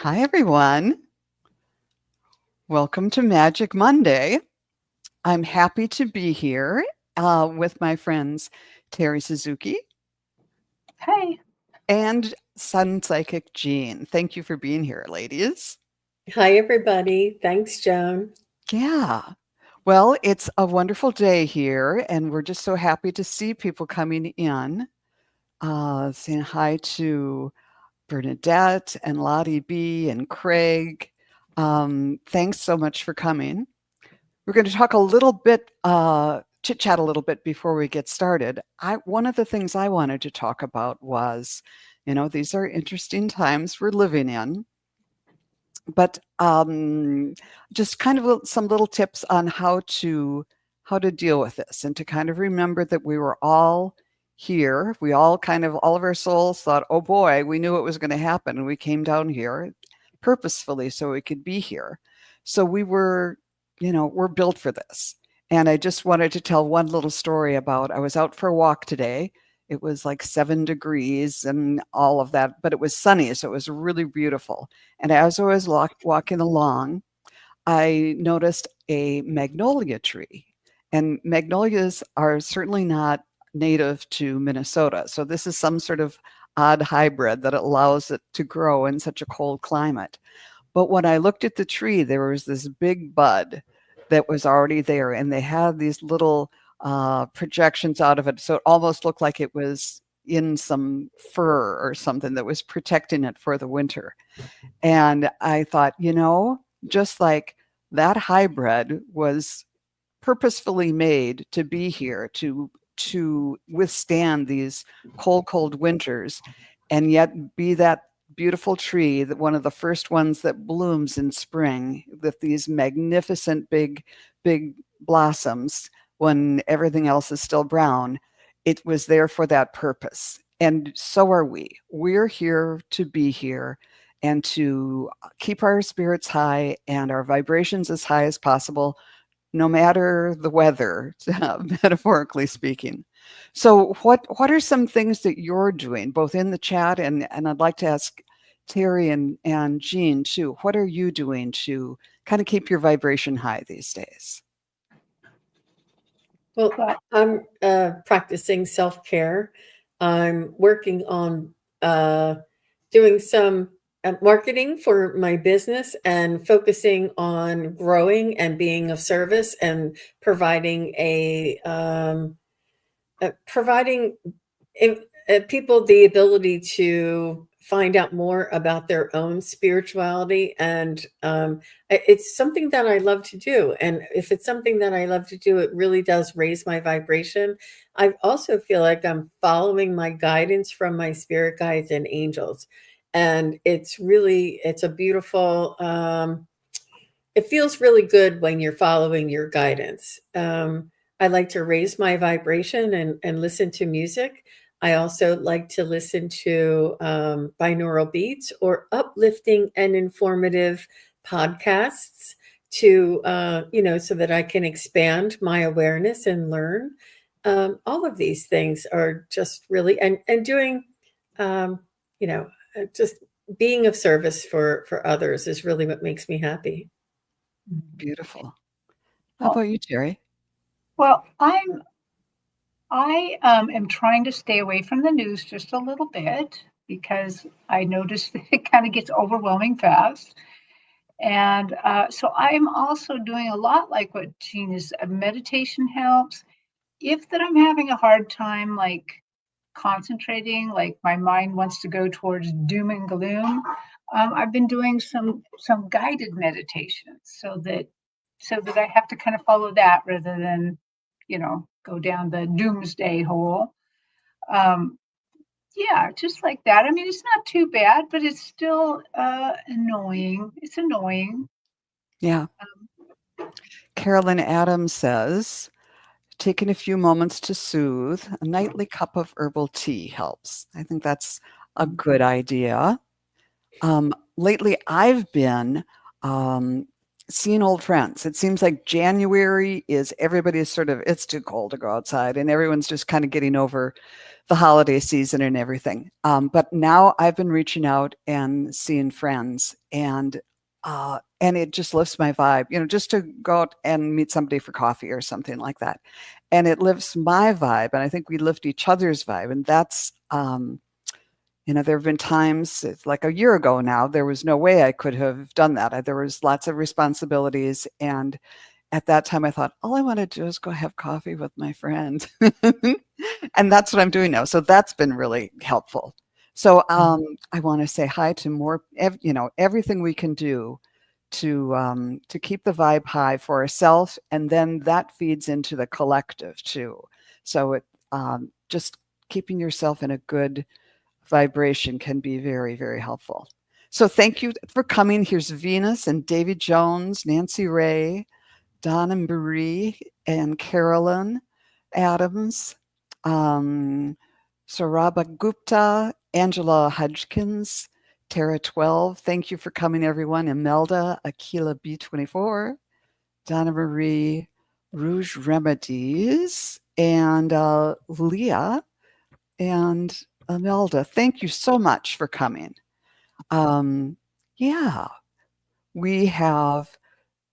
Hi, everyone. Welcome to Magic Monday. I'm happy to be here with my friends Terry Suzuki Hey. and Sun Psychic Jean. Thank you for being here, ladies. Hi, everybody. Thanks, Joan. Yeah. Well, it's a wonderful day here, and we're just so happy to see people coming in. Saying hi to Bernadette and Lottie B and Craig. Thanks so much for coming. We're going to talk a little bit, chit chat a little bit before we get started. One of the things I wanted to talk about was, these are interesting times we're living in, but just kind of some little tips on how to deal with this and to kind of remember that we were all here. We all all of our souls thought, oh boy, we knew it was going to happen, and we came down here purposefully so we could be here. So we're built for this. And I just wanted to tell one little story about I was out for a walk today. It was like 7 degrees and all of that, but it was sunny, so it was really beautiful. And as I was walking along, I noticed a magnolia tree. And magnolias are certainly not native to Minnesota. So this is some sort of odd hybrid that allows it to grow in such a cold climate. But when I looked at the tree, there was this big bud that was already there, and they had these little projections out of it. So it almost looked like it was in some fur or something that was protecting it for the winter. And I thought, just like that hybrid was purposefully made to be here to withstand these cold winters and yet be that beautiful tree, that one of the first ones that blooms in spring with these magnificent big blossoms when everything else is still brown. It was there for that purpose, and so are we. We're here to be here and to keep our spirits high and our vibrations as high as possible, no matter the weather, metaphorically speaking. So what are some things that you're doing, both in the chat and I'd like to ask Terry and Jean too, what are you doing to kind of keep your vibration high these days? Well, I'm practicing self care. I'm working on doing some marketing for my business and focusing on growing and being of service and providing people the ability to find out more about their own spirituality. And it's something that I love to do. And if it's something that I love to do, it really does raise my vibration. I also feel like I'm following my guidance from my spirit guides and angels. And it's a beautiful, it feels really good when you're following your guidance. I like to raise my vibration and listen to music. I also like to listen to binaural beats or uplifting and informative podcasts so that I can expand my awareness and learn. All of these things are just really, and doing, um, just being of service for others is really what makes me happy. Beautiful. How Well, about you, Terry? well, I am trying to stay away from the news just a little bit because I noticed that it kind of gets overwhelming fast. And so I'm also doing a lot like what Jean is. Meditation helps. If that I'm having a hard time, like concentrating, like my mind wants to go towards doom and gloom, I've been doing some guided meditations so that I have to kind of follow that rather than go down the doomsday hole. Um, yeah, just like that. I mean, it's not too bad, but it's still annoying. It's annoying. Yeah. Carolyn Adams says, taking a few moments to soothe, a nightly cup of herbal tea helps. I think that's a good idea. Lately, I've been seeing old friends. It seems like January is everybody's sort of, it's too cold to go outside, and everyone's just kind of getting over the holiday season and everything. But now I've been reaching out and seeing friends, and it just lifts my vibe. Just to go out and meet somebody for coffee or something like that, and it lifts my vibe, and I think we lift each other's vibe, and that's. There have been times, it's like a year ago now, there was no way I could have done that. There was lots of responsibilities, and at that time, I thought, all I want to do is go have coffee with my friend. And that's what I'm doing now. So that's been really helpful. So I want to say hi to everything we can do to keep the vibe high for ourselves, and then that feeds into the collective too. So just keeping yourself in a good vibration can be very, very helpful. So thank you for coming. Here's Venus and Davy Jones, Nancy Ray, Donna Marie, and Carolyn Adams, um, Saurabh Gupta, Angela Hodgkins, Tara 12. Thank you for coming, everyone. Imelda, Aquila B24, Donna Marie, Rouge Remedies, and Leah and Imelda. Thank you so much for coming. Yeah, we have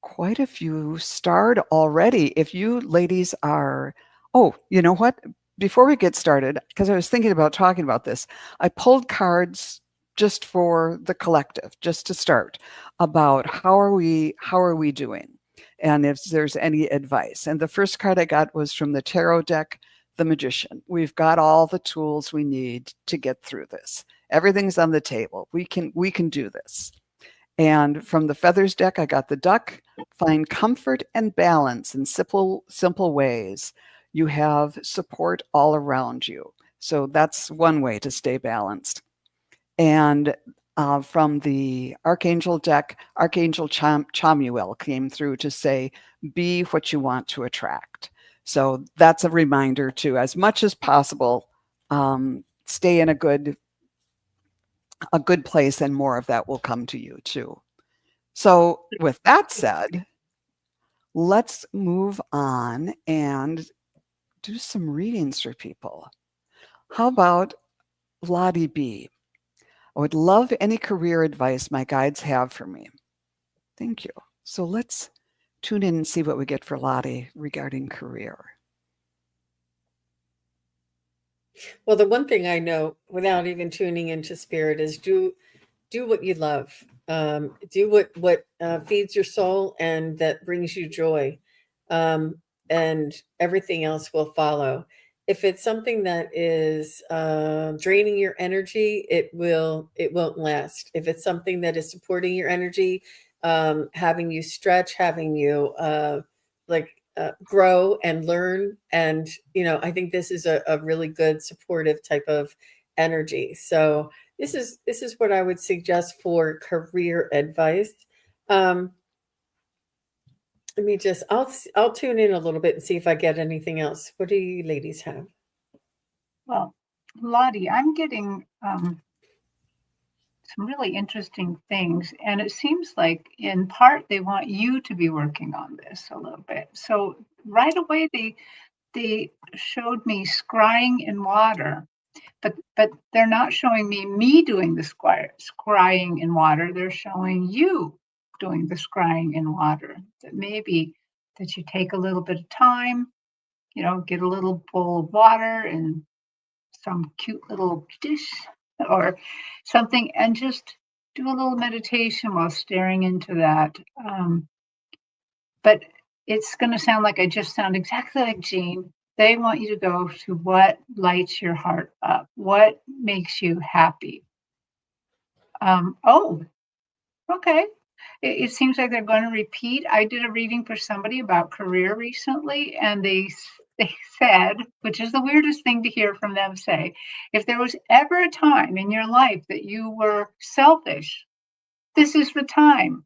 quite a few starred already. If you ladies are, oh, you know what? Before we get started, because I was thinking about talking about this, I pulled cards just for the collective, just to start, about how are we doing, and if there's any advice. And the first card I got was from the tarot deck, the Magician. We've got all the tools we need to get through this. Everything's on the table. We can do this. And from the feathers deck, I got the duck. Find comfort and balance in simple ways. You have support all around you. So that's one way to stay balanced. And from the Archangel deck, Archangel Chamuel came through to say, be what you want to attract. So that's a reminder to, as much as possible, stay in a good place, and more of that will come to you too. So with that said, let's move on and do some readings for people. How about Lottie B? I would love any career advice my guides have for me. Thank you. So let's tune in and see what we get for Lottie regarding career. Well, the one thing I know without even tuning into spirit is do what you love. Do what feeds your soul and that brings you joy, and everything else will follow. If it's something that is draining your energy, it won't last. If it's something that is supporting your energy, having you stretch, having you grow and learn, and I think this is a really good supportive type of energy. So this is what I would suggest for career advice. Um, Let me just I'll tune in a little bit and see if I get anything else. What do you ladies have? Well, Lottie, I'm getting some really interesting things, and it seems like in part they want you to be working on this a little bit. So right away they showed me scrying in water, but they're not showing me doing the scrying in water. They're showing you doing the scrying in water. That maybe that you take a little bit of time, get a little bowl of water and some cute little dish or something, and just do a little meditation while staring into that. But it's going to sound like I just sound exactly like Jean. They want you to go to what lights your heart up, what makes you happy. Oh, okay. It seems like they're going to repeat. I did a reading for somebody about career recently, and they said, which is the weirdest thing to hear from them say, if there was ever a time in your life that you were selfish, this is the time.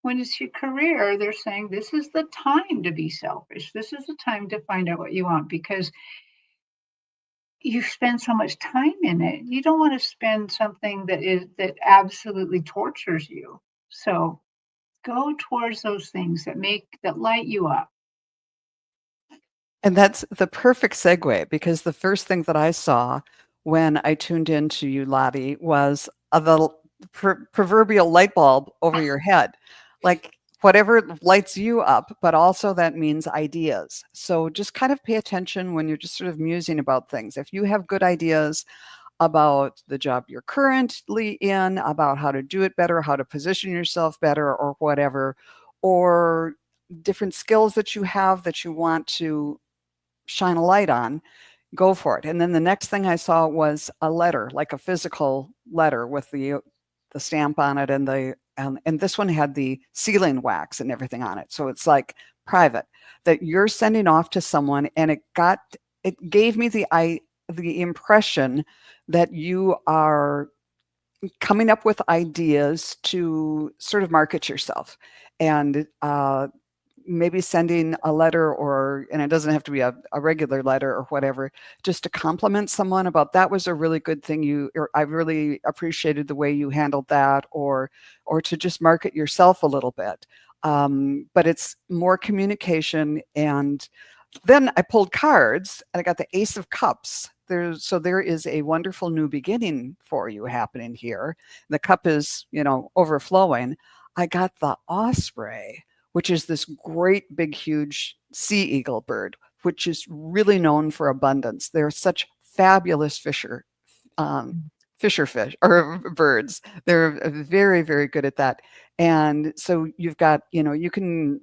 When it's your career, they're saying this is the time to be selfish. This is the time to find out what you want, because you spend so much time in it. You don't want to spend something that absolutely tortures you. So go towards those things that light you up. And that's the perfect segue because the first thing that I saw when I tuned into you, Lottie, was the proverbial light bulb over your head. Like whatever lights you up, but also that means ideas. So just kind of pay attention when you're just sort of musing about things. If you have good ideas about the job you're currently in, about how to do it better, how to position yourself better, or whatever, or different skills that you have that you want to shine a light on, go for it. And then the next thing I saw was a letter, like a physical letter with the stamp on it and this one had the sealing wax and everything on it. So it's like private that you're sending off to someone and it gave me the impression that you are coming up with ideas to sort of market yourself and maybe sending a letter and it doesn't have to be a regular letter or whatever, just to compliment someone about that was a really good thing or I really appreciated the way you handled that or to just market yourself a little bit. But it's more communication. And then I pulled cards and I got the Ace of Cups. There is a wonderful new beginning for you happening here. The cup is, overflowing. I got the Osprey, which is this great big huge sea eagle bird, which is really known for abundance. They're such fabulous fisher fish or birds. They're very, very good at that. And so you've got, you can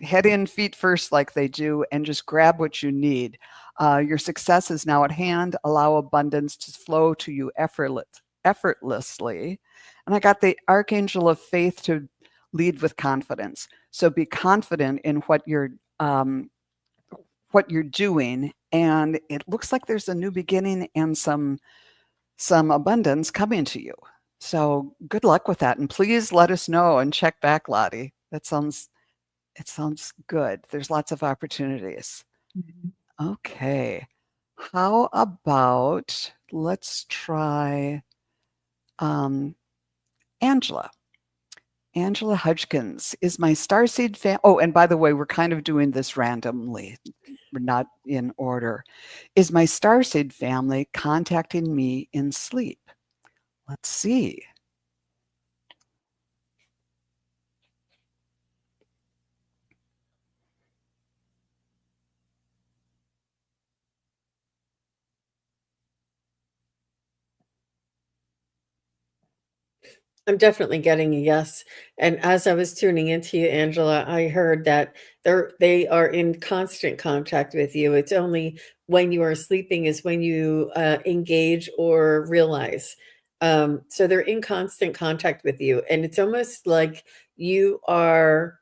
head in feet first like they do and just grab what you need. Your success is now at hand. Allow abundance to flow to you effortlessly. And I got the Archangel of Faith to lead with confidence. So be confident in what you're doing. And it looks like there's a new beginning and some abundance coming to you. So good luck with that. And please let us know and check back, Lottie. It sounds good. There's lots of opportunities. Mm-hmm. Okay. How about let's try Angela. Angela Hudgkins is my starseed fan. Oh, and by the way, we're kind of doing this randomly. We're not in order. Is my starseed family contacting me in sleep? Let's see. I'm definitely getting a yes. And as I was tuning into you, Angela, I heard that they are in constant contact with you. It's only when you are sleeping is when you engage or realize. So they're in constant contact with you, and it's almost like you are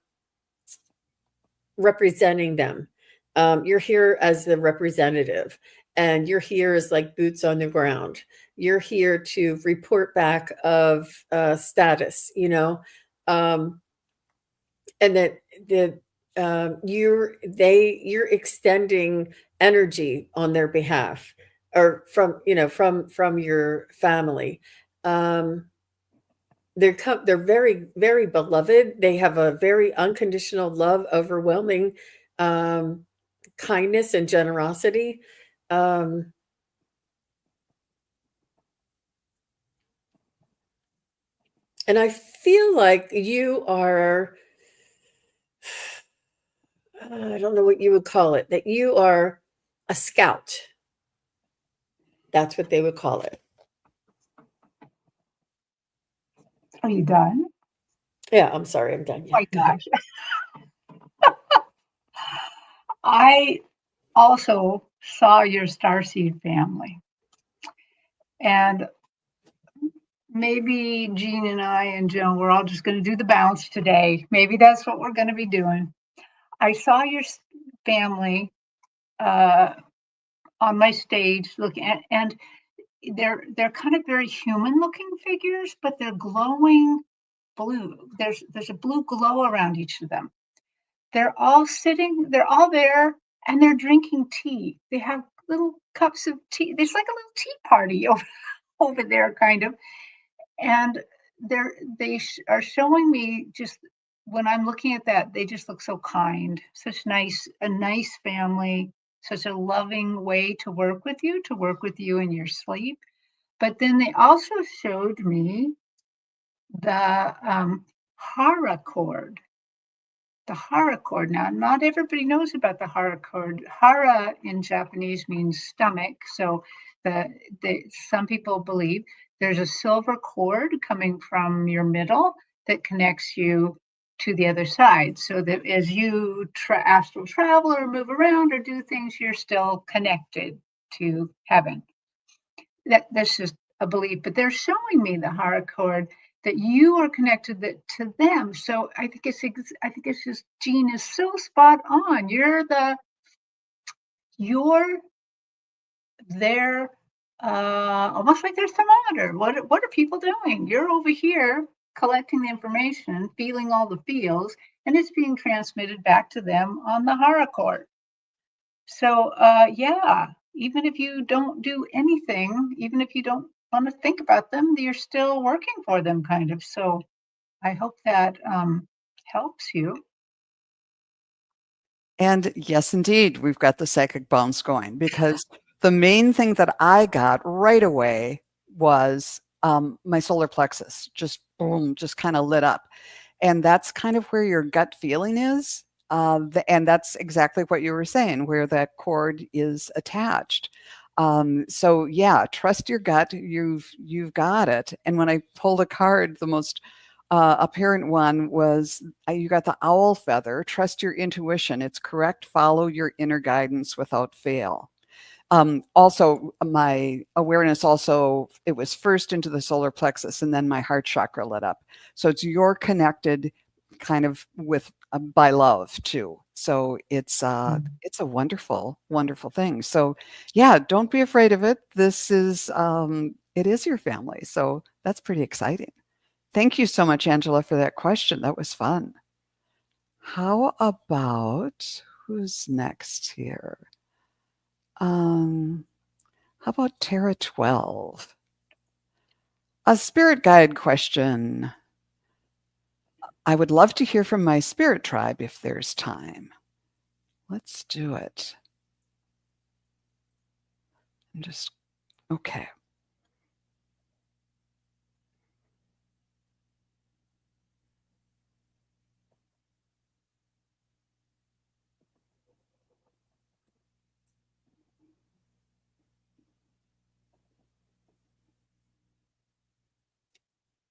representing them. You're here as the representative, and you're here as like boots on the ground. You're here to report back of status, um, and that you're extending energy on their behalf, or from your family. Um, they're very, very beloved. They have a very unconditional love, overwhelming um, kindness and generosity. Um, and I feel like you are, I don't know what you would call it, that you are a scout. That's what they would call it. Are you done? Yeah, I'm sorry, I'm done. Oh Yeah, my go ahead. gosh. I also saw your starseed family. And maybe Jean and I and Jill, we're all just going to do the bounce today. Maybe that's what we're going to be doing. I saw your family uh, on my stage looking at, and they're kind of very human looking figures, but they're glowing blue. There's a blue glow around each of them. They're all there, and they're drinking tea. They have little cups of tea. There's like a little tea party over there, kind of. And are showing me just when I'm looking at that, they just look so kind, a nice family, such a loving way to work with you in your sleep. But then they also showed me the hara cord. The hara cord. Now, not everybody knows about the hara cord. Hara in Japanese means stomach. So some people believe there's a silver cord coming from your middle that connects you to the other side. So that as you astral travel or move around or do things, you're still connected to heaven. That's just a belief, but they're showing me the hara cord that you are connected to them. So I think it's just Jean is so spot on. You're there, almost like their thermometer. What are people doing? You're over here collecting the information, feeling all the feels, and it's being transmitted back to them on the hara cord. So, yeah, even if you don't do anything, even if you don't want to think about them, you're still working for them, kind of. So, I hope that helps you. And yes, indeed, we've got the psychic bounce going because the main thing that I got right away was my solar plexus just boom, just kind of lit up. And that's kind of where your gut feeling is. And that's exactly what you were saying, where that cord is attached. So yeah, trust your gut. You've got it. And when I pulled a card, the most apparent one was you got the owl feather. Trust your intuition. It's correct. Follow your inner guidance without fail. Also, my awareness also, it was first into the solar plexus and then my heart chakra lit up. So you're connected kind of with by love too. So it's a wonderful, wonderful thing. So yeah, don't be afraid of it. It is your family. So that's pretty exciting. Thank you so much, Angela, for that question. That was fun. How about who's next here? Um, how about Terra 12? A spirit guide question. I would love to hear from my spirit tribe if there's time. Let's do it. Okay.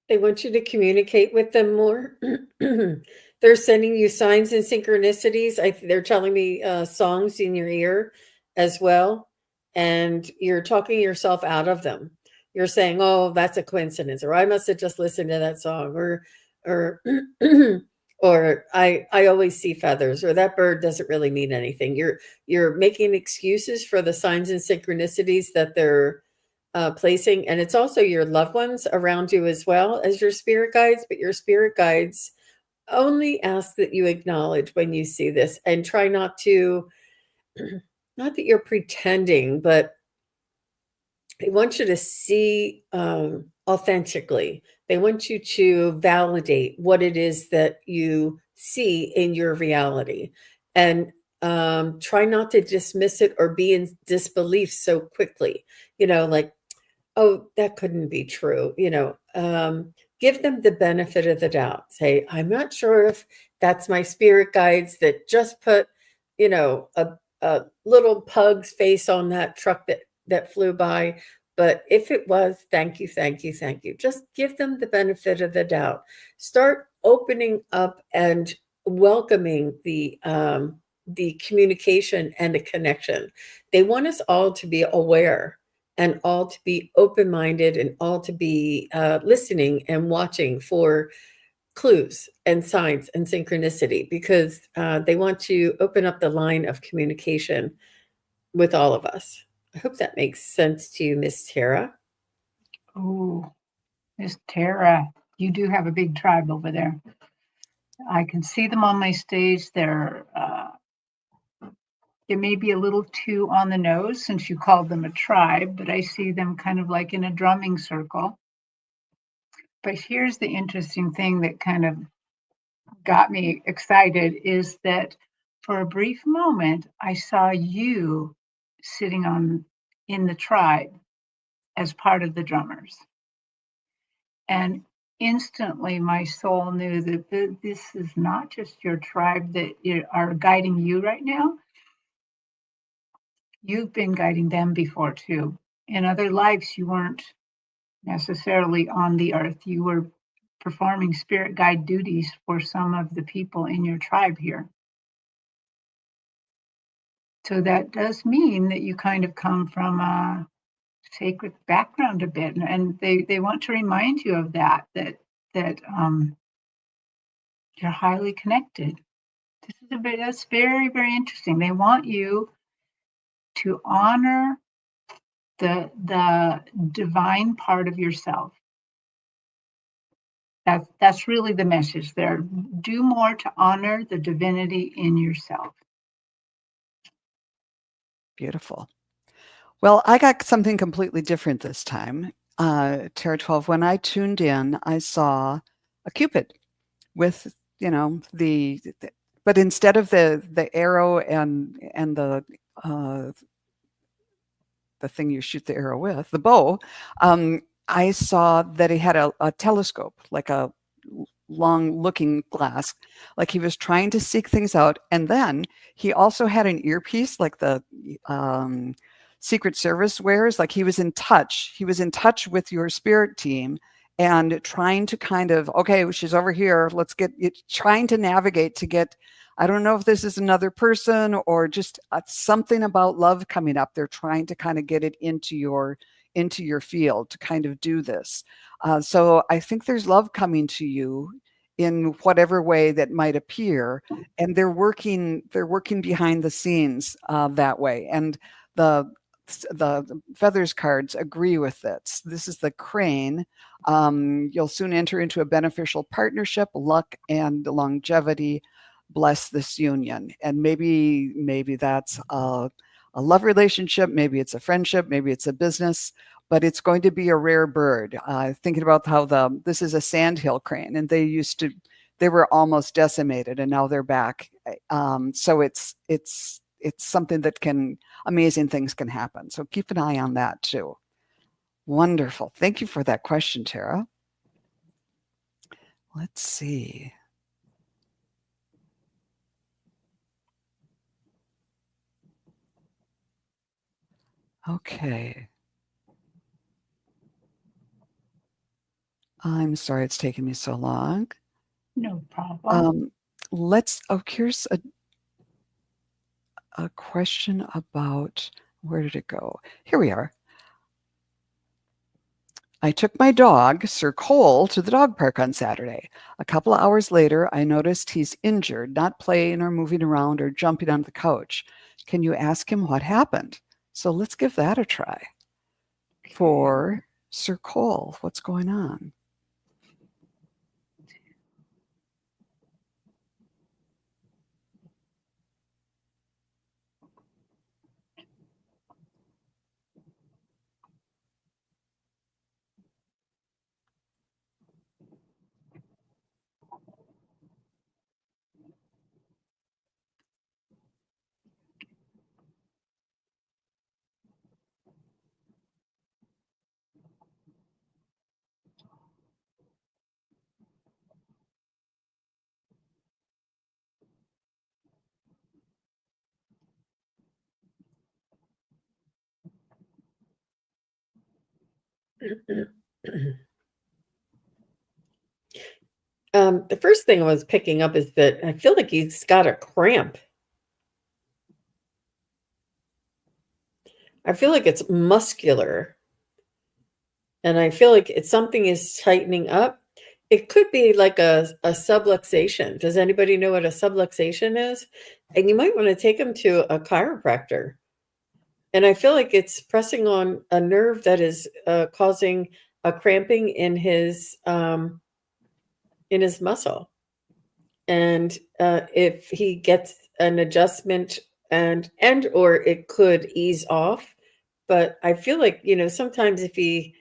They want you to communicate with them more. They're sending you signs and synchronicities. They're telling me songs in your ear as well. And you're talking yourself out of them. You're saying, oh, that's a coincidence, or I must have just listened to that song, or or I always see feathers, or that bird doesn't really mean anything. You're making excuses for the signs and synchronicities that they're placing. And it's also your loved ones around you as well as your spirit guides, but your spirit guides only ask that you acknowledge when you see this and try not to, not that you're pretending, but they want you to see authentically. They want you to validate what it is that you see in your reality, and try not to dismiss it or be in disbelief so quickly. Like, oh, that couldn't be true. Give them the benefit of the doubt. Say, I'm not sure if that's my spirit guides that just put, a little pug's face on that truck that flew by. But if it was, thank you, thank you, thank you. Just give them the benefit of the doubt. Start opening up and welcoming the communication and the connection. They want us all to be aware and all to be open-minded and all to be listening and watching for clues and signs and synchronicity, because they want to open up the line of communication with all of us. I hope that makes sense to you, Miss Tara. Oh, Miss Tara, you do have a big tribe over there. I can see them on my stage. It may be a little too on the nose since you called them a tribe, but I see them kind of like in a drumming circle. But here's the interesting thing that kind of got me excited is that for a brief moment, I saw you sitting on in the tribe as part of the drummers. And instantly my soul knew that this is not just your tribe that are guiding you right now. You've been guiding them before too. In other lives, you weren't necessarily on the earth. You were performing spirit guide duties for some of the people in your tribe here. So that does mean that you kind of come from a sacred background a bit, and they want to remind you of that you're highly connected. This is that's very, very interesting. They want you to honor the divine part of yourself. That's really the message there. Do more to honor the divinity in yourself. Beautiful. Well, I got something completely different this time. Terra 12, when I tuned in, I saw a cupid with, but instead of the arrow and the thing you shoot the arrow with, the bow, I saw that he had a telescope, like a long looking glass, like he was trying to seek things out. And then he also had an earpiece, like the Secret Service wears, like he was in touch. He was in touch with your spirit team and trying to kind of, okay, she's over here. Let's get it, trying to navigate to get, I don't know if this is another person or just something about love coming up. They're trying to kind of get it into your field to kind of do this. So I think there's love coming to you in whatever way that might appear, and they're working behind the scenes that way. And the feathers cards agree with this. This is the crane. You'll soon enter into a beneficial partnership, luck and longevity. Bless this union. And maybe that's a love relationship, maybe it's a friendship, maybe it's a business, but it's going to be a rare bird. Thinking about how this is a sandhill crane, and they were almost decimated, and now they're back. So it's something that amazing things can happen. So keep an eye on that too. Wonderful. Thank you for that question, Tara. Let's see. Okay. I'm sorry it's taken me so long. No problem. Here's a question about, where did it go? Here we are. I took my dog, Sir Cole, to the dog park on Saturday. A couple of hours later, I noticed he's injured, not playing or moving around or jumping on the couch. Can you ask him what happened? So let's give that a try. For Sir Cole, what's going on? The first thing I was picking up is that I feel like he's got a cramp. I feel like it's muscular, and I feel like something is tightening up. It could be like a subluxation. Does anybody know what a subluxation is? And you might want to take him to a chiropractor. And I feel like it's pressing on a nerve that is causing a cramping in his muscle. And if he gets an adjustment and or it could ease off. But I feel like, sometimes if he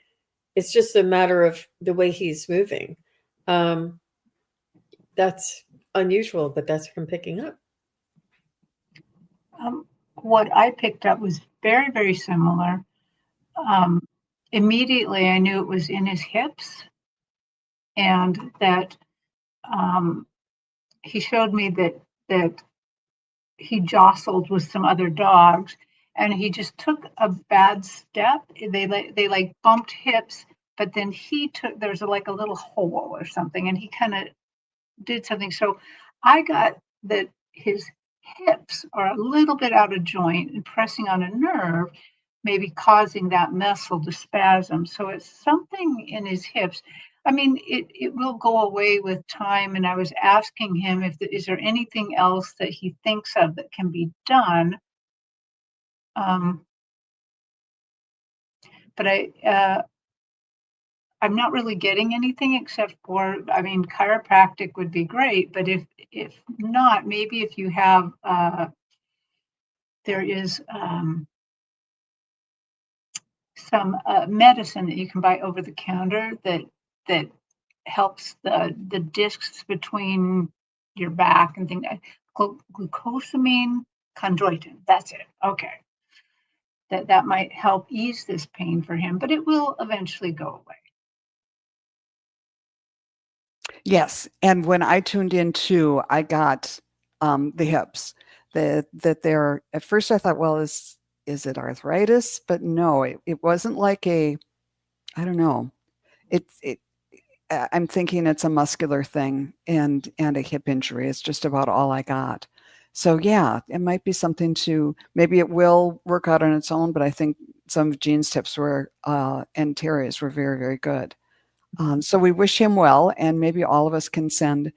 It's just a matter of the way he's moving. Um, that's unusual, but that's what I'm picking up. What I picked up was very, very similar. Um, Immediately, I knew it was in his hips, and that um, he showed me that he jostled with some other dogs, and he just took a bad step. They like bumped hips, but then he took there's like a little hole or something, and he kind of did something. So I got that his hips are a little bit out of joint and pressing on a nerve, maybe causing that muscle to spasm. So it's something in his hips. I mean, it will go away with time. And I was asking him if is there anything else that he thinks of that can be done. Um, but I'm not really getting anything except for, I mean, chiropractic would be great, but if not, maybe if you have, there is some medicine that you can buy over the counter that helps the discs between your back and things. Glucosamine chondroitin. That's it. Okay, that might help ease this pain for him, but it will eventually go away. Yes, and when I tuned in too, I got the hips. That they're at first I thought, well, is it arthritis? But no, it wasn't like a I don't know. It I'm thinking it's a muscular thing and a hip injury. It's just about all I got. So yeah, it might be something to maybe it will work out on its own, but I think some of Jean's tips were and Terry's were very, very good. So we wish him well, and maybe all of us can send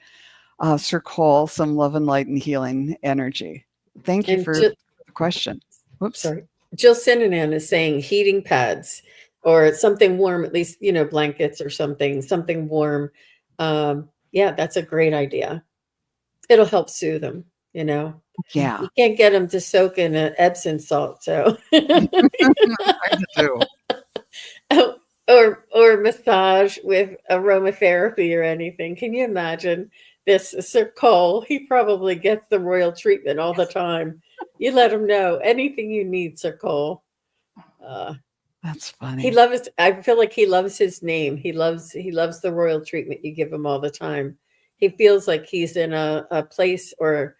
Sir Cole some love and light and healing energy. Thank you And for the question. Whoops. sorry, Jill Sinanan is saying heating pads or something warm, at least, blankets or something warm. Yeah, that's a great idea. It'll help soothe them, you know. Yeah. You can't get them to soak in Epsom salt, so Hard to do. or massage with aromatherapy or anything. Can you imagine this Sir Cole? He probably gets the royal treatment all the time. You let him know anything you need, Sir Cole. Uh, That's he funny. loves. I feel like he loves his name. He loves the royal treatment you give him all the time. He feels like he's in a place or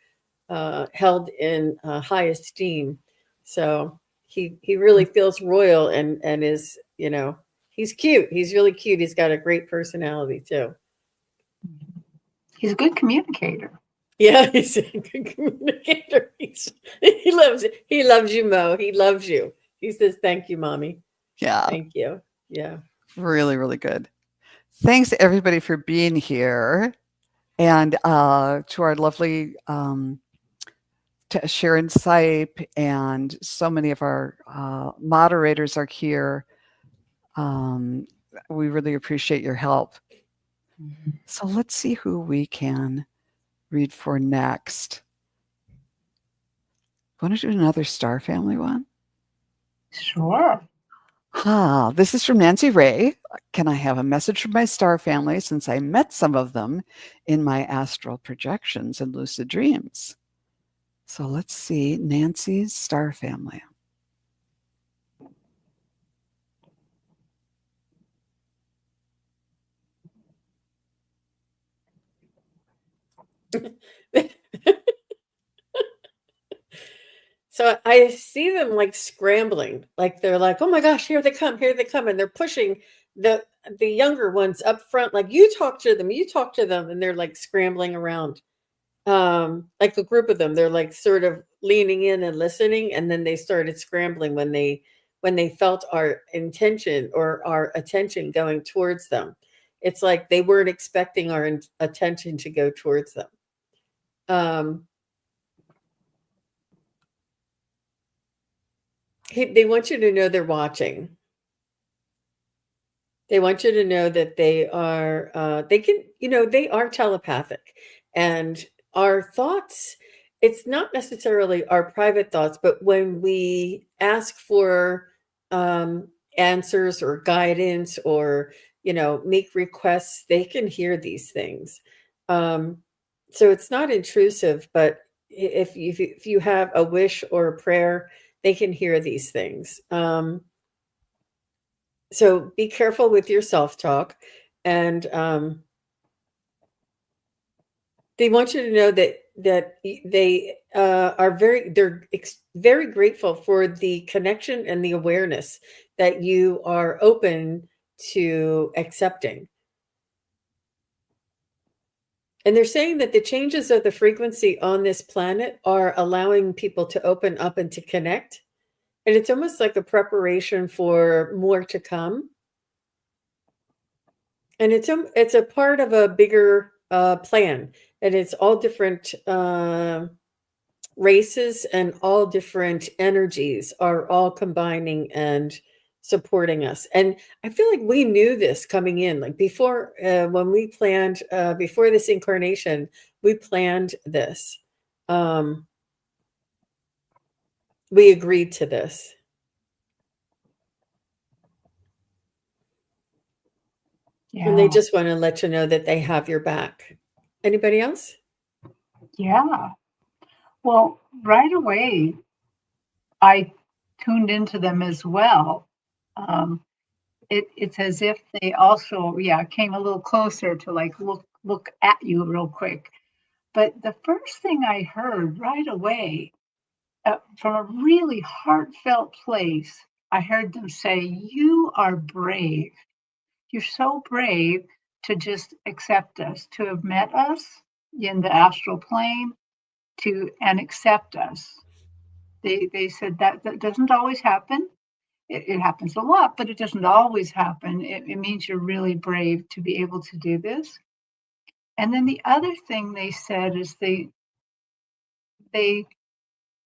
held in high esteem. So he really feels royal and is he's cute. He's really cute. He's got a great personality too. He's a good communicator. Yeah, he's a good communicator. He loves you, Mo. He loves you. He says, "Thank you, mommy. Yeah. Thank you." Yeah. Really, really good. Thanks everybody for being here. And to our lovely Sharon Sipe and so many of our moderators are here. Um, we really appreciate your help. So let's see who we can read for next. Want to do another Star Family one? Sure. This is from Nancy Ray. Can I have a message from my star family since I met some of them in my astral projections and lucid dreams? So let's see Nancy's star family. So I see them like scrambling, like they're like, "Oh my gosh, here they come," and they're pushing the younger ones up front. Like, you talk to them, and they're like scrambling around. Like a group of them, they're like sort of leaning in and listening, and then they started scrambling when they felt our intention or our attention going towards them. It's like they weren't expecting our attention to go towards them. Um, they want you to know they're watching. They want you to know that they are telepathic. And our thoughts, it's not necessarily our private thoughts, but when we ask for answers or guidance, or make requests, they can hear these things. um, so it's not intrusive, but if you have a wish or a prayer, they can hear these things. So be careful with your self-talk. And they want you to know that they they're very grateful for the connection and the awareness that you are open to accepting. And they're saying that the changes of the frequency on this planet are allowing people to open up and to connect. And it's almost like a preparation for more to come. And it's a part of a bigger plan. And it's all different races, and all different energies are all combining and supporting us. And I feel like we knew this coming in, like before, when we planned, before this incarnation, we planned this. um we agreed to this, and they Yeah. just want to let you know that they have your back. Anybody else? Yeah. Well, right away, I tuned into them as well. Um, it's as if they also, yeah, came a little closer to like look at you real quick. But the first thing I heard right away, from a really heartfelt place, I heard them say, "You are brave. You're so brave to just accept us, to have met us in the astral plane, to and accept us." They said that that doesn't always happen. It happens a lot, but it doesn't always happen. It means you're really brave to be able to do this. And then the other thing they said is they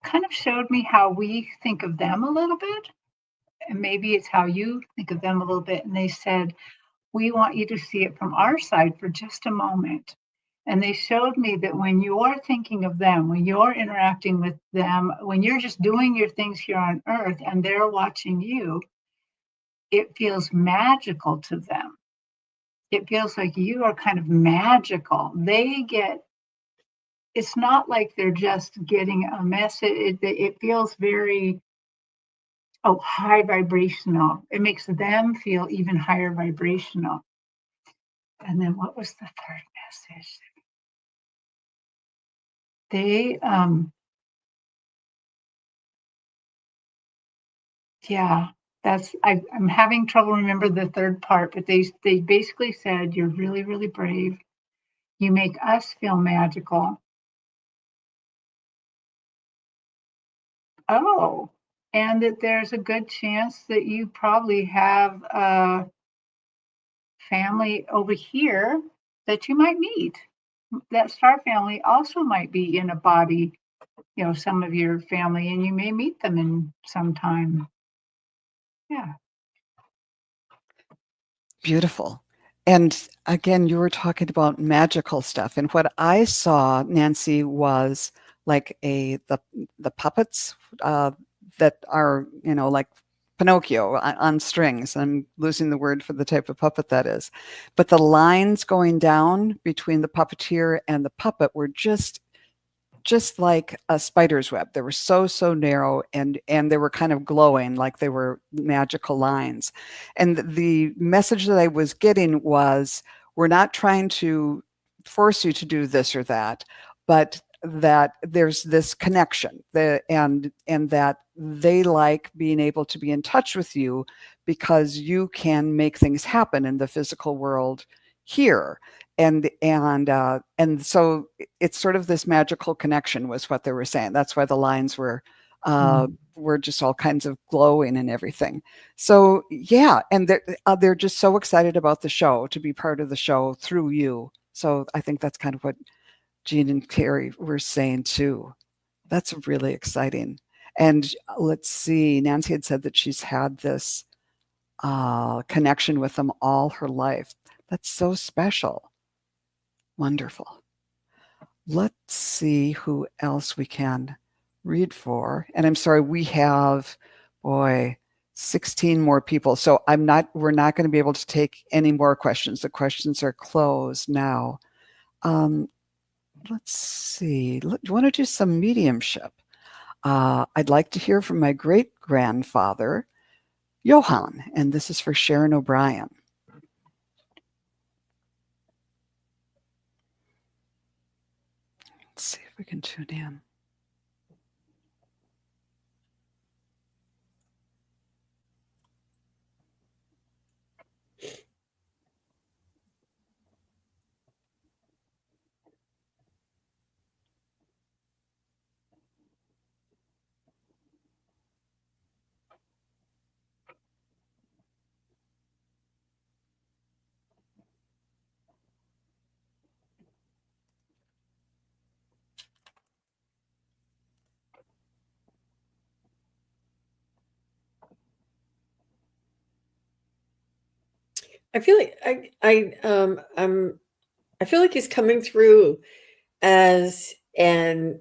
kind of showed me how we think of them a little bit, and maybe it's how you think of them a little bit. And they said, "We want you to see it from our side for just a moment." And they showed me that when you're thinking of them, when you're interacting with them, when you're just doing your things here on earth and they're watching you, it feels magical to them. It feels like you are kind of magical. They get, it's not like they're just getting a message. It feels very, oh, high vibrational. It makes them feel even higher vibrational. And then what was the third message? They, yeah, I'm having trouble remember the third part, but they basically said, "You're really, really brave. You make us feel magical." Oh, and that there's a good chance that you probably have a family over here that you might meet. That star family also might be in a body, some of your family, and you may meet them in some time. Yeah. Beautiful. And again, you were talking about magical stuff, and what I saw, Nancy, was like the puppets, that are, like Pinocchio on strings. I'm losing the word for the type of puppet that is. But the lines going down between the puppeteer and the puppet were just like a spider's web. They were so narrow, and they were kind of glowing like they were magical lines. And the message that I was getting was, we're not trying to force you to do this or that, but that there's this connection, and that they like being able to be in touch with you because you can make things happen in the physical world here. And so it's sort of this magical connection was what they were saying. That's why the lines were just all kinds of glowing and everything. So yeah, and they're just so excited about the show, to be part of the show through you. So I think that's kind of what Jean and Carrie were saying too. That's really exciting. And let's see, Nancy had said that she's had this connection with them all her life. That's so special. Wonderful. Let's see who else we can read for. And I'm sorry, we have, boy, 16 more people. So we're not going to be able to take any more questions. The questions are closed now. Um, let's see. Do you want to do some mediumship? I'd like to hear from my great grandfather, Johann, and this is for Sharon O'Brien. Let's see if we can tune in. I feel like I feel like he's coming through as an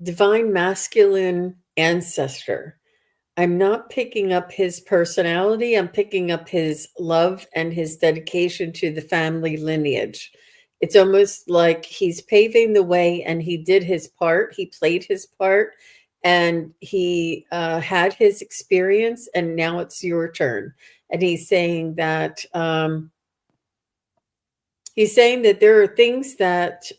divine masculine ancestor. I'm not picking up his personality. I'm picking up his love and his dedication to the family lineage. It's almost like he's paving the way and he did his part. He played his part and he had his experience, and now it's your turn. And he's saying that there are things that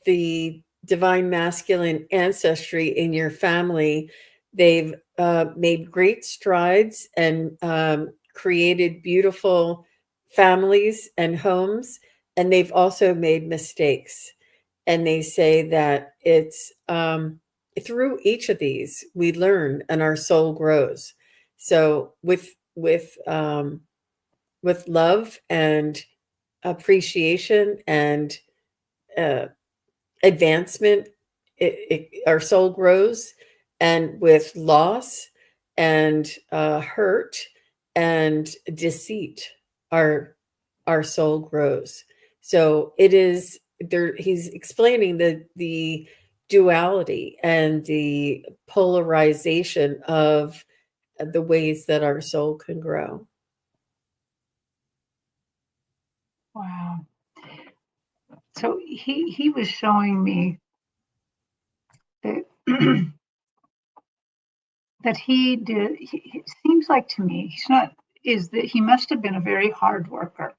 the divine masculine ancestry in your family, they've made great strides and created beautiful families and homes, and they've also made mistakes. And they say that it's through each of these we learn and our soul grows. So with love and appreciation and uh, advancement, our soul grows, and with loss and hurt and deceit, our our soul grows. So it is there. He's explaining the duality and the polarization of the ways that our soul can grow. Wow. So he was showing me that that he did. It seems like to me he's not. Is that he must have been a very hard worker,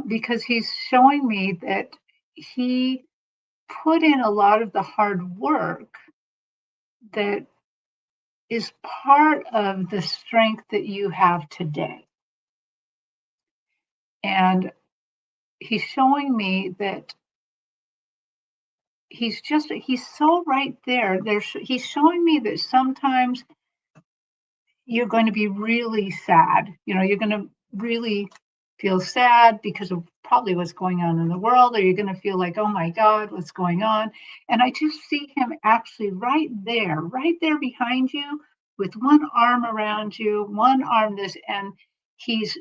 because he's showing me that he put in a lot of the hard work that is part of the strength that you have today. And he's showing me that he's so right there. He's showing me that sometimes you're going to be really sad. You're going to really feel sad because of probably what's going on in the world, or you're going to feel like, oh my God, what's going on? And I just see him actually right there behind you, with one arm around you, one arm this, and he's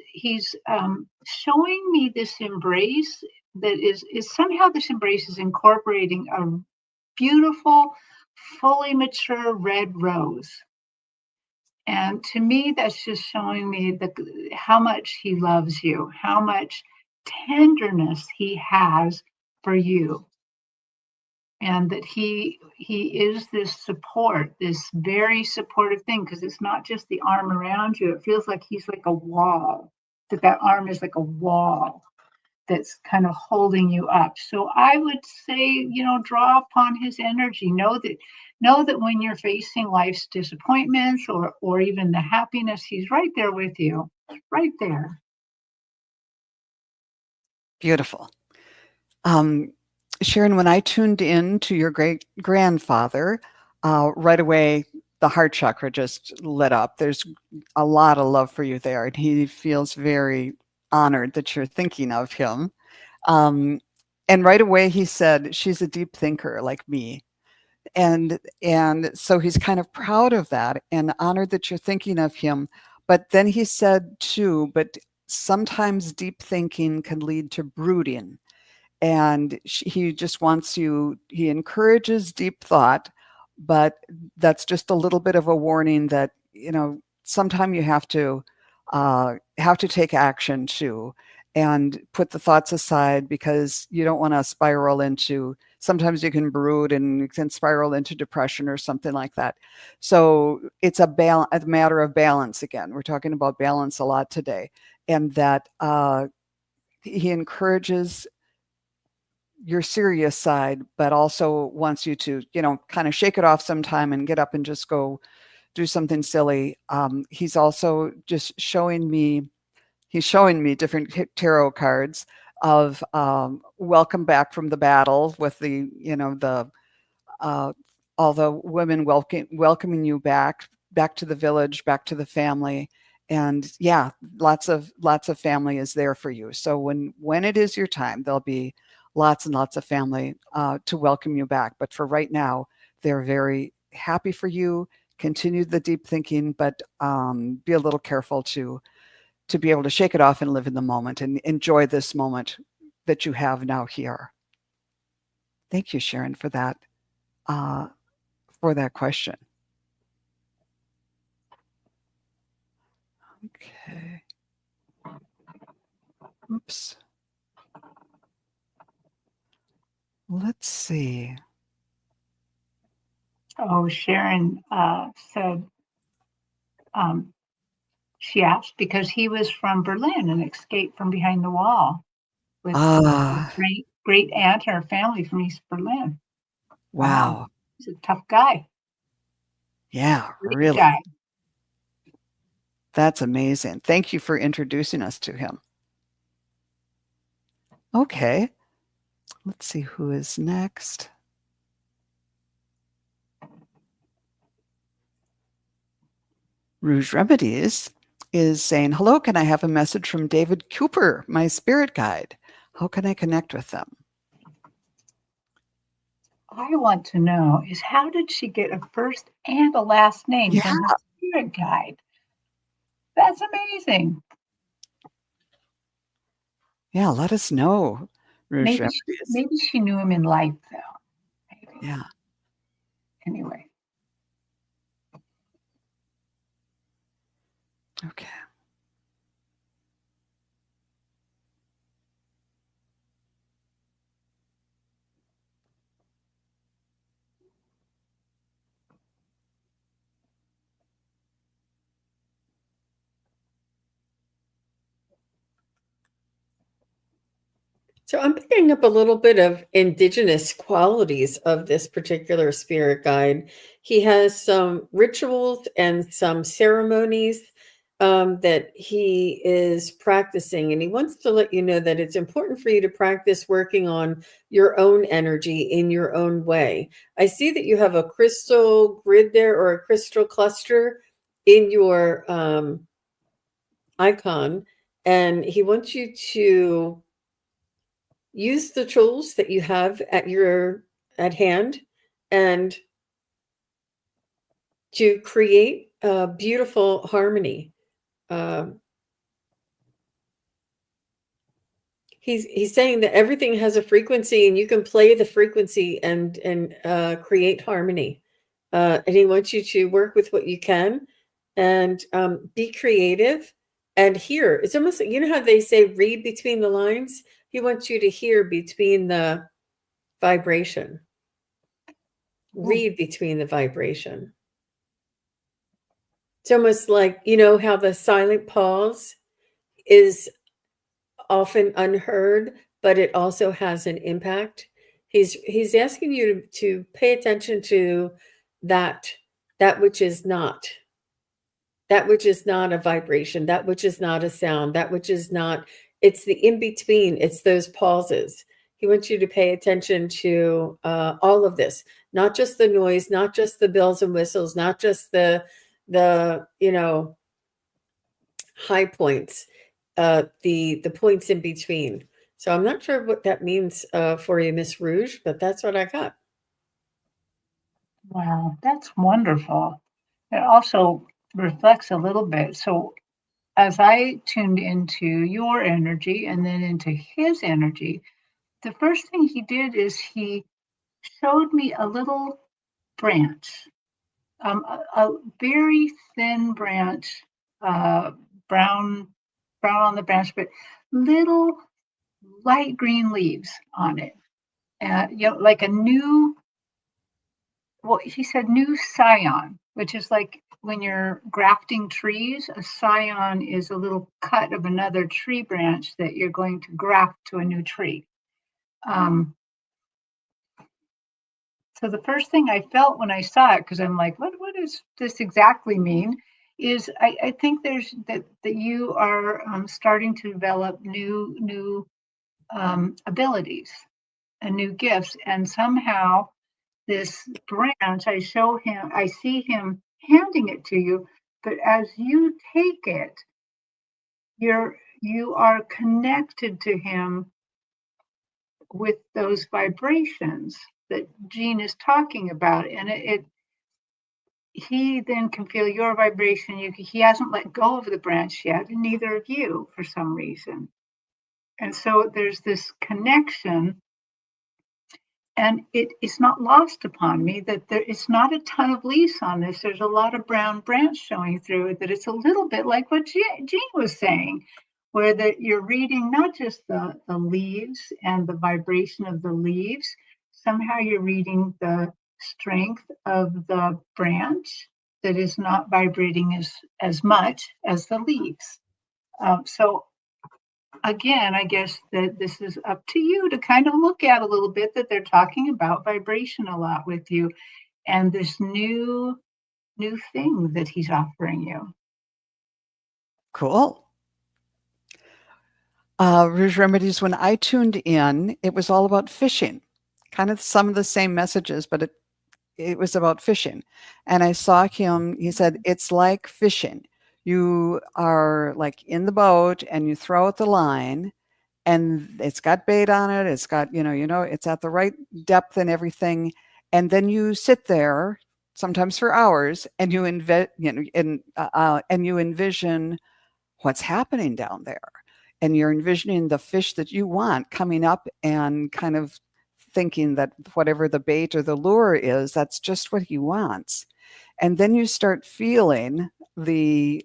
showing me this embrace that is somehow, this embrace is incorporating a beautiful, fully mature red rose. And to me, that's just showing me how much he loves you, how much tenderness he has for you, and that he is this support, this very supportive thing. Because it's not just the arm around you; it feels like he's like a wall. That arm is like a wall that's kind of holding you up. So I would say, draw upon his energy. Know that when you're facing life's disappointments or even the happiness, he's right there with you, right there. Beautiful. Sharon, when I tuned in to your great grandfather, right away the heart chakra just lit up. There's a lot of love for you there, and he feels very honored that you're thinking of him. Um, and right away he said, "She's a deep thinker like me." And so he's kind of proud of that and honored that you're thinking of him. But then he said too, but sometimes deep thinking can lead to brooding, and he just wants you, he encourages deep thought, but that's just a little bit of a warning that, sometime you have to take action too, and put the thoughts aside, because you don't want to spiral into, sometimes you can brood and you can spiral into depression or something like that. So it's a matter of balance. Again, we're talking about balance a lot today, and that he encourages your serious side, but also wants you to, kind of shake it off sometime and get up and just go do something silly. He's also just he's showing me different tarot cards of welcome back from the battle, with the uh, all the women welcoming you back to the village, back to the family. And yeah, lots of family is there for you. So when it is your time, there'll be lots and lots of family to welcome you back. But for right now, they're very happy for you. Continue the deep thinking, but be a little careful to be able to shake it off and live in the moment and enjoy this moment that you have now here. Thank you, Sharon, uh, for that question. Okay. Oops. Let's see. Oh, Sharon said she asked because he was from Berlin and escaped from behind the wall with his Ah, great aunt and her family from East Berlin. Wow, wow. he's a tough guy, Yeah, great really. guy. That's amazing. Thank you for introducing us to him. Okay. Let's see who is next. Rouge Remedies is saying, hello, can I have a message from David Cooper, my spirit guide? How can I connect with them? I want to know is how did she get a first and a last name Yeah, from her spirit guide? That's amazing. yeah, let us know, Rouge Maybe Remedies. maybe she knew him in life though. Maybe. Yeah, Anyway. okay. So I'm picking up a little bit of indigenous qualities of this particular spirit guide. He has some rituals and some ceremonies that he is practicing, and he wants to let you know that it's important for you to practice working on your own energy in your own way. I see that you have a crystal grid there, or a crystal cluster in your icon, and he wants you to use the tools that you have at hand, and to create a beautiful harmony. Um, he's saying that everything has a frequency, and you can play the frequency and create harmony. And he wants you to work with what you can, and be creative and hear. It's almost like, you know how they say read between the lines. He wants you to hear between the vibration. Ooh, Read between the vibration. It's almost like, you know, how the silent pause is often unheard, but it also has an impact. He's asking you to pay attention to that that which is not that which is not a vibration, that which is not a sound, that which is not, it's the in between, it's those pauses. He wants you to pay attention to all of this, not just the noise, not just the bells and whistles, not just the high points, the points in between. So I'm not sure what that means for you, Miss Rouge, but that's what I got. wow, that's wonderful. It also reflects a little bit. So as I tuned into your energy and then into his energy, the first thing he did is he showed me a little branch, a very thin branch, uh, brown, brown on the branch, but little light green leaves on it. Like a new, well, he said new scion, which is like when you're grafting trees, a scion is a little cut of another tree branch that you're going to graft to a new tree. Um, so the first thing I felt when I saw it, because I'm like, what does this exactly mean? Is I think there's that you are starting to develop new abilities and new gifts, and somehow this branch, I see him handing it to you, but as you take it, you are connected to him with those vibrations that Jean is talking about. And he then can feel your vibration. He hasn't let go of the branch yet, and neither of you for some reason. And so there's this connection, and it is not lost upon me that there is not a ton of leaves on this. There's a lot of brown branch showing through it, that it's a little bit like what Jean was saying, where that you're reading not just the leaves and the vibration of the leaves, somehow you're reading the strength of the branch that is not vibrating as much as the leaves. So again, I guess that this is up to you to kind of look at a little bit, that they're talking about vibration a lot with you, and this new thing that he's offering you. Cool. Rouge Remedies, when I tuned in, it was all about fishing, kind of some of the same messages, but it was about fishing. And I saw him, he said, it's like fishing. You are like in the boat and you throw out the line and it's got bait on it. It's got, it's at the right depth and everything. And then you sit there sometimes for hours and and you envision what's happening down there. And you're envisioning the fish that you want coming up and kind of thinking that whatever the bait or the lure is, that's just what he wants. And then you start feeling the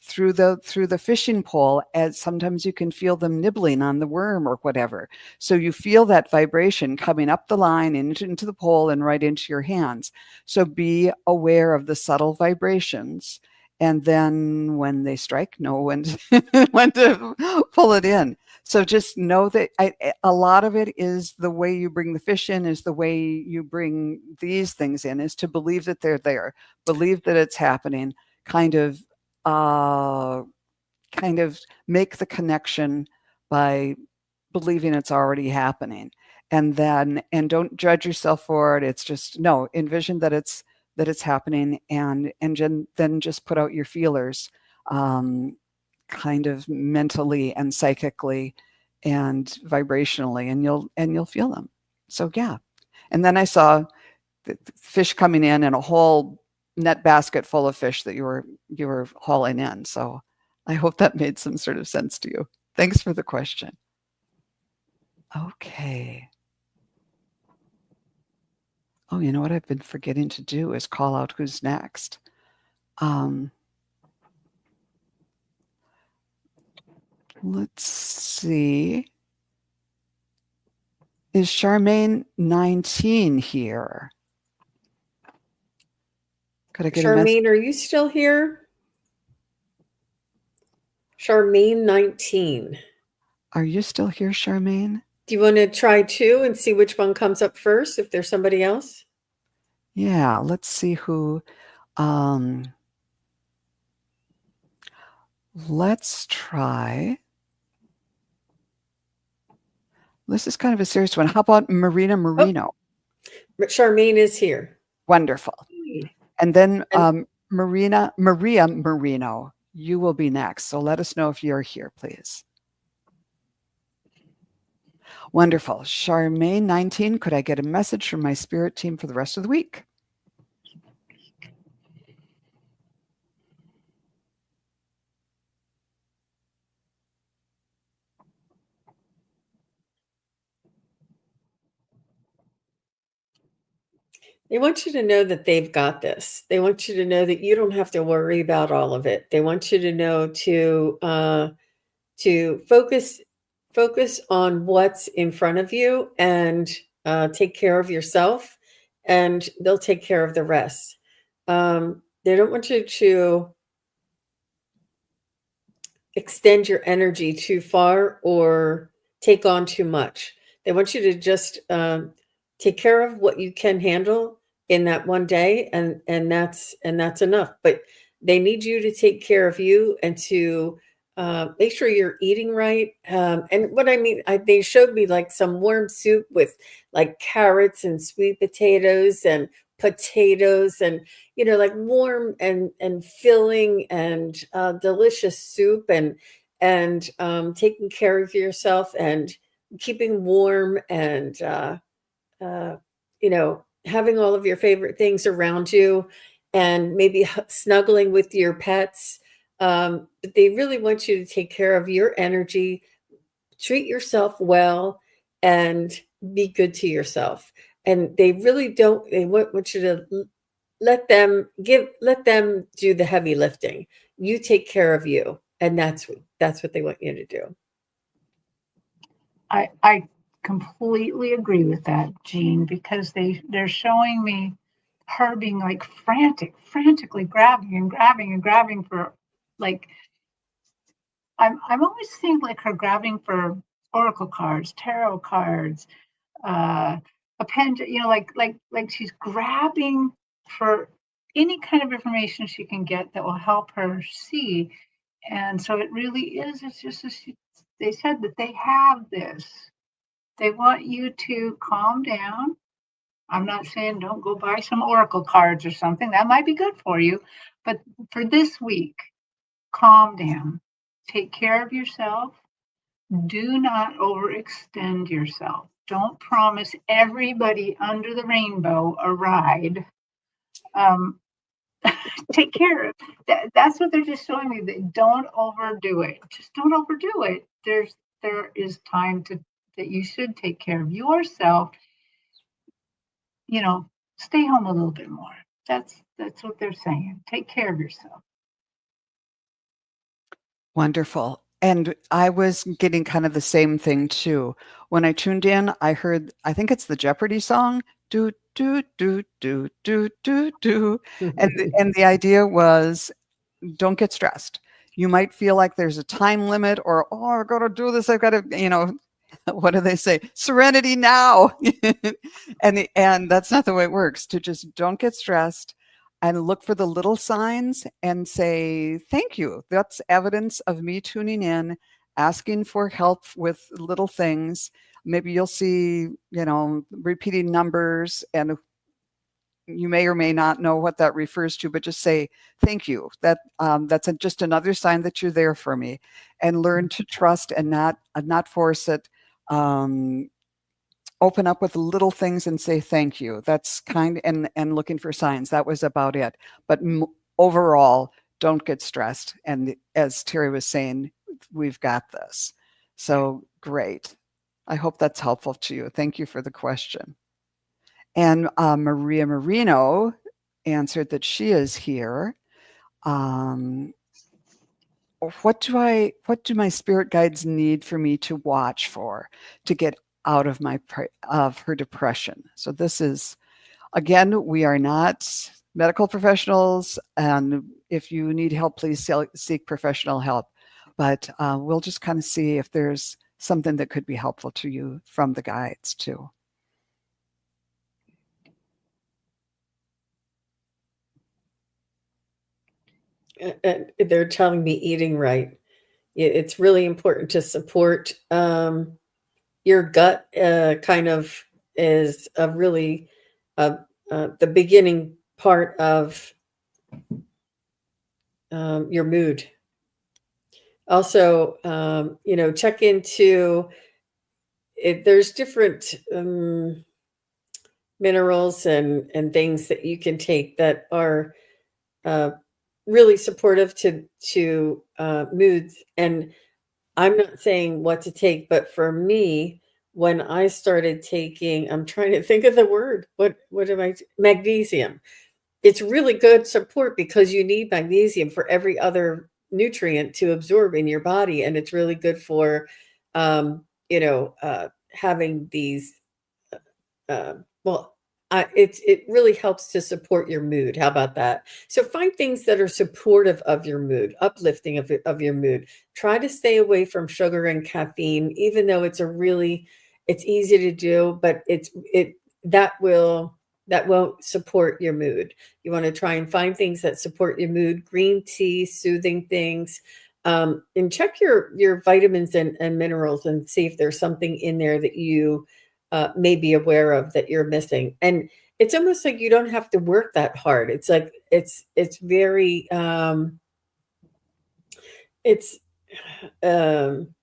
through the fishing pole, as sometimes you can feel them nibbling on the worm or whatever. So you feel that vibration coming up the line into the pole and right into your hands. So be aware of the subtle vibrations, and then when they strike, know when when to pull it in. So just know that a lot of it is the way you bring the fish in, is the way you bring these things in, is to believe that they're there, believe that it's happening, kind of uh, kind of make the connection by believing it's already happening. And don't judge yourself for it. It's just, no, envision that it's happening, and then just put out your feelers, um, kind of mentally and psychically and vibrationally, and you'll feel them. So yeah. And then I saw the fish coming in and a whole net basket full of fish that you were hauling in. So I hope that made some sort of sense to you. Thanks for the question. Okay. Oh, you know what I've been forgetting to do is call out who's next. Um, let's see. Is Charmaine 19 here? Could I get a message? Charmaine, are you still here? Charmaine 19. Are you still here, Charmaine? Do you want to try 2 and see which one comes up first, if there's somebody else? Yeah, let's see who. Um, let's try. This is kind of a serious one. How about Marina Oh, Marino? Charmaine is here. Wonderful. And then And Maria Marino, you will be next. So let us know if you're here, please. Wonderful. Charmaine 19, could I get a message from my spirit team for the rest of the week? They want you to know that they've got this. They want you to know that you don't have to worry about all of it. They want you to know to focus on what's in front of you and take care of yourself, and they'll take care of the rest. They don't want you to extend your energy too far or take on too much. They want you to just take care of what you can handle in that one day, and that's enough. But they need you to take care of you and to make sure you're eating right. And what I mean, they showed me like some warm soup with like carrots and sweet potatoes and like warm and filling and delicious soup, and taking care of yourself and keeping warm, and uh, having all of your favorite things around you, and maybe snuggling with your pets. But they really want you to take care of your energy, treat yourself well, and be good to yourself. And they really don't, they want you to let them do the heavy lifting. You take care of you, and that's what they want you to do. I completely agree with that, Jean, because they're showing me her being like frantically grabbing and grabbing and grabbing for like I'm always seeing like her grabbing for oracle cards, tarot cards, uh, a pen, like she's grabbing for any kind of information she can get that will help her see. And so it really is. It's just as they said that they have this. They want you to calm down. I'm not saying don't go buy some oracle cards or something. That might be good for you, but for this week, calm down. Take care of yourself. Do not overextend yourself. Don't promise everybody under the rainbow a ride. Um, take care of that. That's what they're just showing me. That don't overdo it. Just don't overdo it. There is time to that you should take care of yourself. You know, stay home a little bit more. That's what they're saying. Take care of yourself. Wonderful. And I was getting kind of the same thing too. When I tuned in, I heard, I think it's the Jeopardy song, do, do, do, do, do, do, do. And the idea was don't get stressed. You might feel like there's a time limit or, oh, I got to do this. I've got to, what do they say? Serenity now. And that's not the way it works. To just don't get stressed and look for the little signs and say, thank you. That's evidence of me tuning in, asking for help with little things. Maybe you'll see, repeating numbers, and you may or may not know what that refers to, but just say thank you. That's just another sign that you're there for me, and learn to trust and not force it. Um, Open up with little things and say thank you. That's kind, and looking for signs. That was about it. But overall, don't get stressed. And as Terry was saying, we've got this. So great. I hope that's helpful to you. Thank you for the question. And Maria Marino answered that she is here. Um, what do my spirit guides need for me to watch for to get out of of her depression? So this is, again, we are not medical professionals, and if you need help, please seek professional help. But we'll just kind of see if there's something that could be helpful to you from the guides too. They're telling me eating right. It's really important to support your gut. Kind of is a really the beginning part of your mood. Also, check into it. There's different minerals and things that you can take that are uh, really supportive to moods. And I'm not saying what to take, but for me, when I started taking, I'm trying to think of the word. What am I? Magnesium. It's really good support because you need magnesium for every other nutrient to absorb in your body, and it's really good for, having these well, it really helps to support your mood. How about that? So find things that are supportive of your mood, uplifting of your mood. Try to stay away from sugar and caffeine, even though it's easy to do, but that won't support your mood. You want to try and find things that support your mood, green tea, soothing things. And check your vitamins and minerals and see if there's something in there that you may be aware of that you're missing. And it's almost like you don't have to work that hard. It's like it's very it's um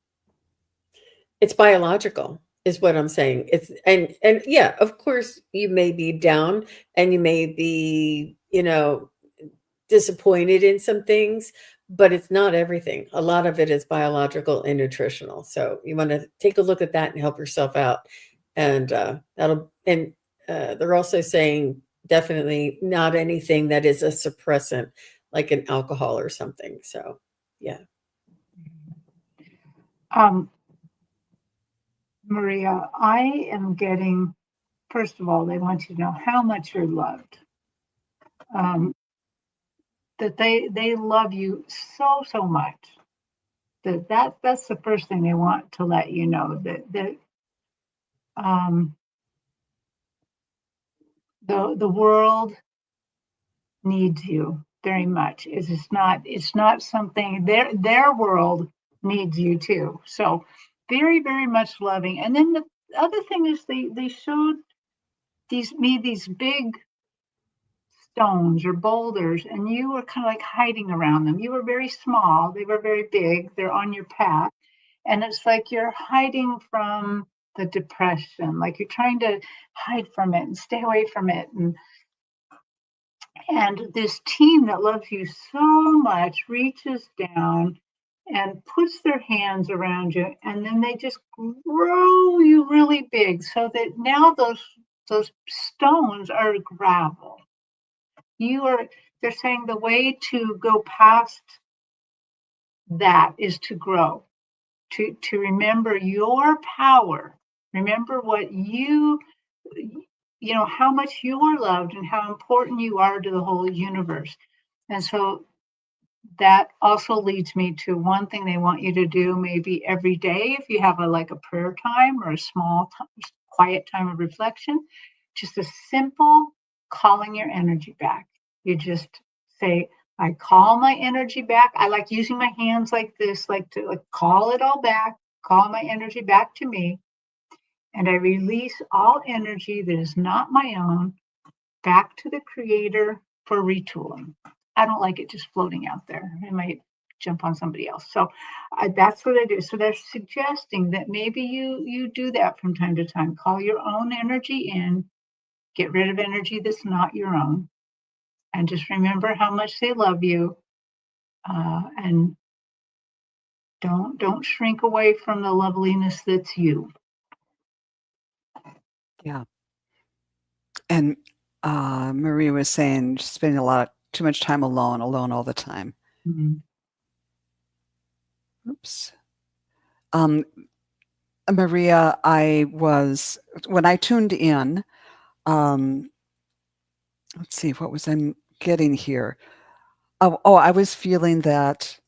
it's biological is what I'm saying. It's and yeah, of course you may be down and you may be, disappointed in some things, but it's not everything. A lot of it is biological and nutritional. So you want to take a look at that and help yourself out. And they're also saying definitely not anything that is a suppressant like an alcohol or something. So yeah. Um, Maria, I am getting, first of all, they want you to know how much you're loved. That they love you so much. That's the first thing they want to let you know, that um, the world needs you very much. It's not something, their world needs you too. So very much loving. And then the other thing is they showed these big stones or boulders, and you were kind of like hiding around them. You were very small, they were very big, they're on your path, and it's like you're hiding from the depression, like you're trying to hide from it and stay away from it. And this team that loves you so much reaches down and puts their hands around you, and then they just grow you really big so that now those stones are gravel. They're saying the way to go past that is to grow, to remember your power, remember what how much you are loved and how important you are to the whole universe. And so that also leads me to one thing they want you to do maybe every day, if you have a prayer time or a small quiet time of reflection, just a simple calling your energy back. You just say, I call my energy back. I like using my hands like this, like to call it all back, call my energy back to me, and I release all energy that is not my own back to the creator for retooling. I don't like it just floating out there. It might jump on somebody else. So that's what I do. So they're suggesting that maybe you do that from time to time. Call your own energy in, get rid of energy that's not your own, and just remember how much they love you. And don't shrink away from the loveliness that's you. Yeah. And Maria was saying she's spending too much time alone all the time. Mhm. Oops. Maria, when I tuned in, um, let's see, what was I getting here? Oh, I was feeling that.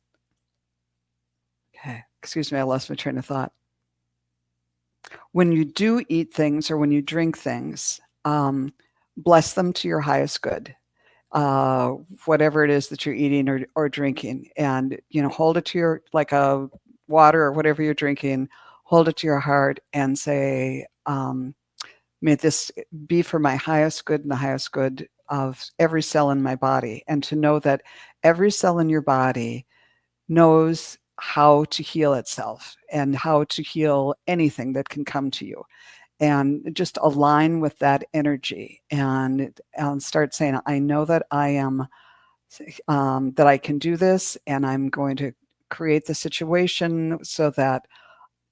Okay, excuse me, I lost my train of thought. When you do eat things or when you drink things, bless them to your highest good. Uh, Whatever it is that you're eating or drinking, and hold it to your like a water or whatever you're drinking, hold it to your heart and say, may this be for my highest good and the highest good of every cell in my body. And to know that every cell in your body knows how to heal itself and how to heal anything that can come to you. And just align with that energy and start saying, I know that I am, that I can do this, and I'm going to create the situation so that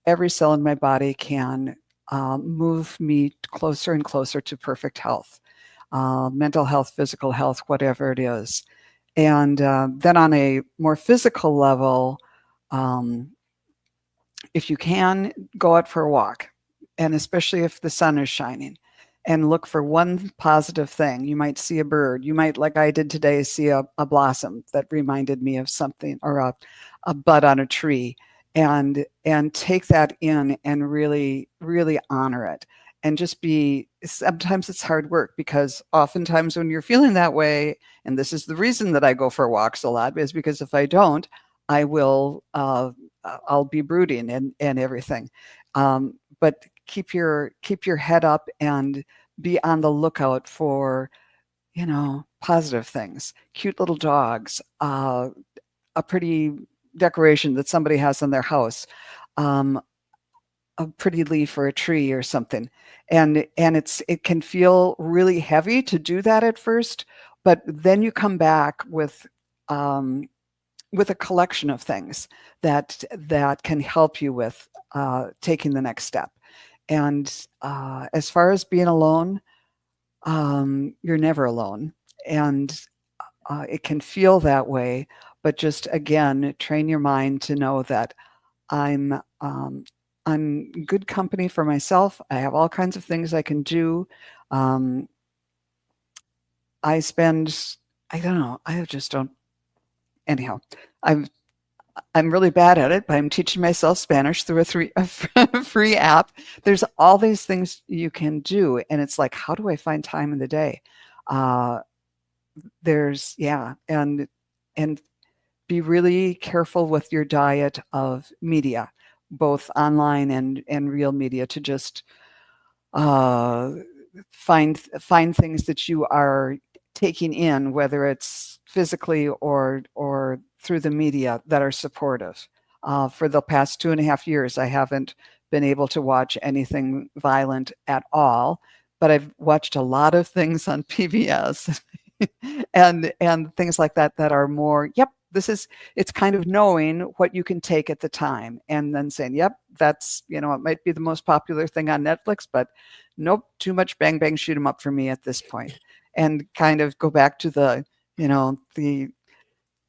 every cell in my body can move me closer and closer to perfect health, mental health, physical health, whatever it is. And then on a more physical level, um, if you can, go out for a walk, and especially if the sun is shining, and look for one positive thing. You might see a bird. You might, like I did today, see a blossom that reminded me of something, or a bud on a tree, and take that in and really, really honor it. And just be, sometimes it's hard work because oftentimes when you're feeling that way, and this is the reason that I go for walks a lot, is because if I don't, I will I'll be brooding and everything. But keep your head up and be on the lookout for, positive things, cute little dogs, a pretty decoration that somebody has in their house, um, a pretty leaf or a tree or something. And it can feel really heavy to do that at first, but then you come back um, with a collection of things that can help you with taking the next step. And as far as being alone, you're never alone, and it can feel that way. But just again, train your mind to know that I'm um, I'm good company for myself. I have all kinds of things I can do. Um, I spend, I don't know, I just don't. Anyhow, I'm I'm really bad at it, but I'm teaching myself Spanish through a free app. There's all these things you can do, and it's like, how do I find time in the day? Uh, and be really careful with your diet of media, both online and real media, to just uh, find things that you are taking in, whether it's physically or through the media, that are supportive. For the past 2.5 years, I haven't been able to watch anything violent at all, but I've watched a lot of things on PBS and things like that that are more, yep, this is, it's kind of knowing what you can take at the time and then saying, yep, that's, it might be the most popular thing on Netflix, but nope, too much bang bang shoot 'em up for me at this point. And kind of go back to the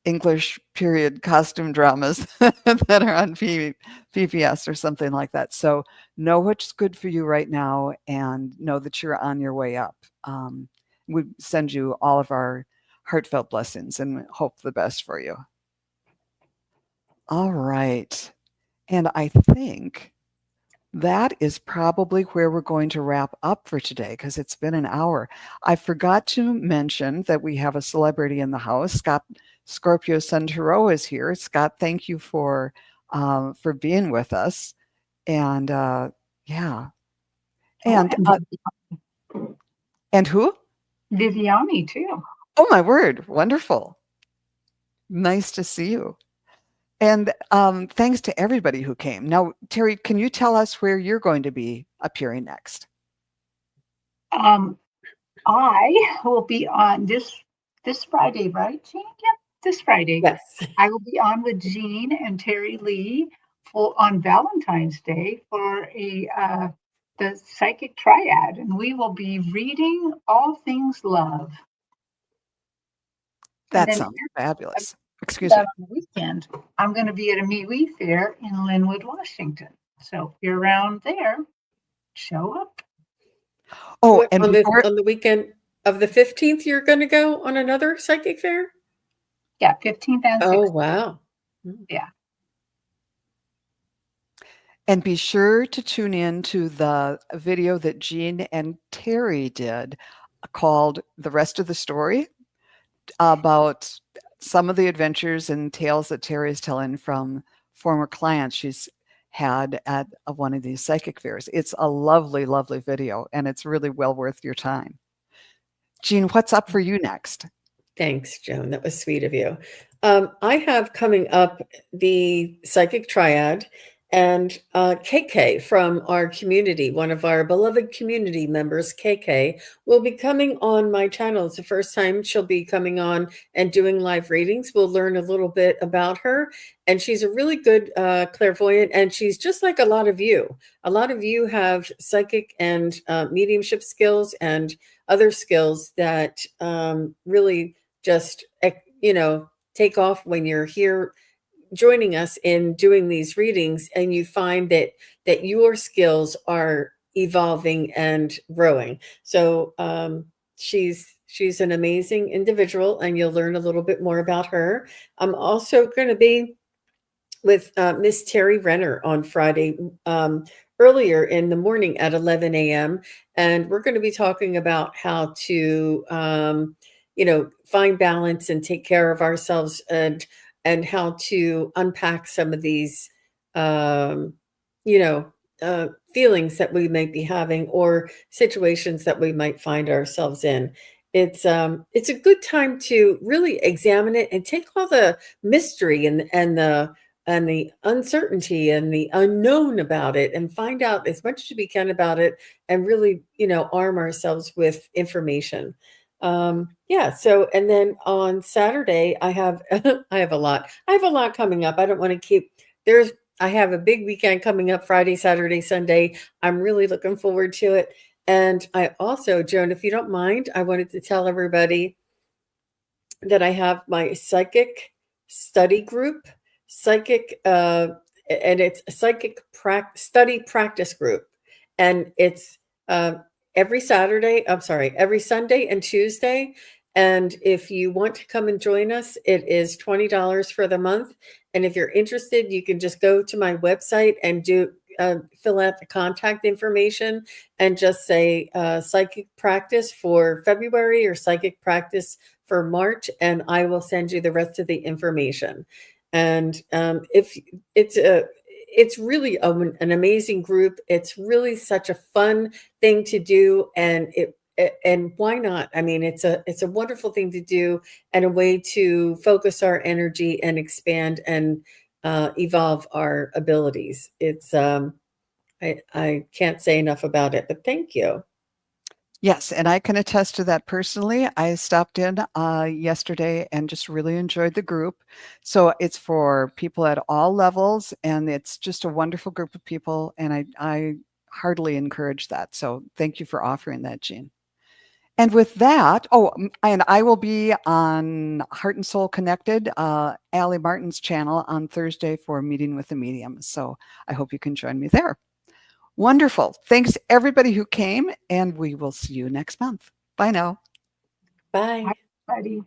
English period costume dramas that are on PBS or something like that. So know what's good for you right now and know that you're on your way up. We send you all of our heartfelt blessings and hope the best for you. All right. And I think that is probably where we're going to wrap up for today because it's been an hour. I forgot to mention that we have a celebrity in the house. Scott Scorpio Santoro is here. Scott, thank you for being with us. And yeah, Oh, and and and who? Viviani too. Oh my word, wonderful! Nice to see you. And thanks to everybody who came. Now, Terry, can you tell us where you're going to be appearing next? Um, I will be on this Friday, right, Jean? Yep, this Friday. Yes. I will be on with Jean and Terry Lee on Valentine's Day for the psychic triad, and we will be reading all things love. And That then sounds fabulous. after Excuse that, me. on the weekend, I'm going to be at a MeWe fair in Linwood, Washington. So if you're around there, show up. Oh, What, and before, on the weekend of the 15th, you're going to go on another psychic fair? Yeah, 15th and Oh, 16th. wow. Yeah. and be sure to tune in to the video that Jean and Terry did called The Rest of the Story, about some of the adventures and tales that Terry is telling from former clients she's had at one of these psychic fairs. It's a lovely, lovely video, and it's really well worth your time. Jean, what's up for you next? Thanks, Joan. That was sweet of you. I have coming up the psychic triad, And KK from our community, one of our beloved community members, KK, will be coming on my channel. It's the first time she'll be coming on and doing live readings. We'll learn a little bit about her. And she's a really good clairvoyant. And she's just like a lot of you. A lot of you have psychic and mediumship skills and other skills that really just, take off when you're here joining us in doing these readings, and you find that your skills are evolving and growing. So she's an amazing individual, and you'll learn a little bit more about her. I'm also going to be with Miss Terry Renner on Friday, earlier in the morning at 11 a.m. And we're going to be talking about how to, find balance and take care of ourselves, and how to unpack some of these, um, you know, feelings that we might be having, or situations that we might find ourselves in. It's a good time to really examine it and take all the mystery and the uncertainty and the unknown about it, and find out as much as we can about it, and really, arm ourselves with information. Yeah. So, and then on Saturday, I have I have a lot coming up. I don't want to keep there's I have a big weekend coming up, Friday, Saturday, Sunday. I'm really looking forward to it. And I also, Joan, if you don't mind, I wanted to tell everybody that I have my psychic study group, psychic, and it's a psychic study practice group, and it's uh, every Saturday. I'm sorry, every Sunday and Tuesday. And if you want to come and join us, it is $20 for the month. And if you're interested, you can just go to my website and fill out the contact information, and just say psychic practice for February or psychic practice for March, and I will send you the rest of the information. And if it's really an amazing group. It's really such a fun thing to do, and why not? I mean, it's a wonderful thing to do, and a way to focus our energy and expand and evolve our abilities. I can't say enough about it, but thank you. Yes, and I can attest to that personally. I stopped in yesterday and just really enjoyed the group. So it's for people at all levels, and it's just a wonderful group of people. And I heartily encourage that. So thank you for offering that, Jean. And with that, and I will be on Heart and Soul Connected, Allie Martin's channel on Thursday for Meeting with the Medium. So I hope you can join me there. Wonderful. Thanks everybody who came, and we will see you next month. Bye now. Bye. Hi, everybody.